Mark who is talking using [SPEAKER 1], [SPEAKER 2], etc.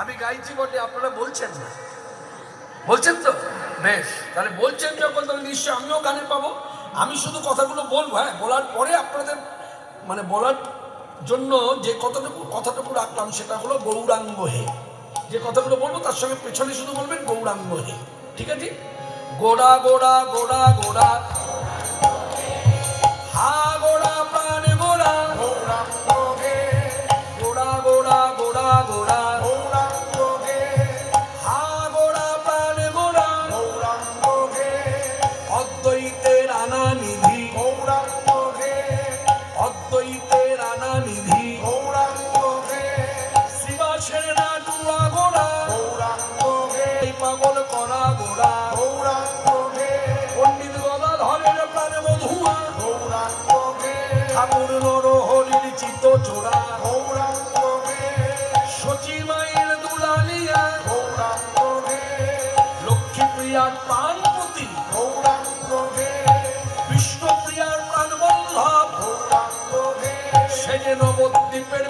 [SPEAKER 1] আমি গাইছি বটে, আপনারা বলছেন না, বলছেন তো বেশ, তাহলে বলছেন যখন তাহলে নিশ্চয় আমিও গানে পাবো। আমি শুধু কথাগুলো বলবো, হ্যাঁ, বলার পরে আপনাদের মানে বলার জন্য যে কথাটুকু রাখলাম সেটা হলো গৌরাঙ্গ হে। যে কথাগুলো বলবো তার সঙ্গে পেছনে শুধু বলবেন গৌরাঙ্গ হে, ঠিক আছে? গোড়া গোড়া গোড়া গোড়া, হা গোড়া প্রাণ গোড়া, গোড়া গোড়া গোড়া গোড়া, হা গোড়া প্রাণ গোড়া, অদ্বৈতের আনা নিধি, অদ্বৈতের আনা নিধি, শ্রীবাসের না টুয়া গোড়া, পাগল করা গোড়া, পণ্ডিত গদাধরের প্রাণ মধুয়া, ঠাকুর নরহরির চিত চোরা, শচী মায়ের দুলালিয়া, লক্ষ্মী প্রিয়ার প্রাণপতি, বিষ্ণু প্রিয়ার প্রাণ বল্লভ, সেজে নবদ্বীপের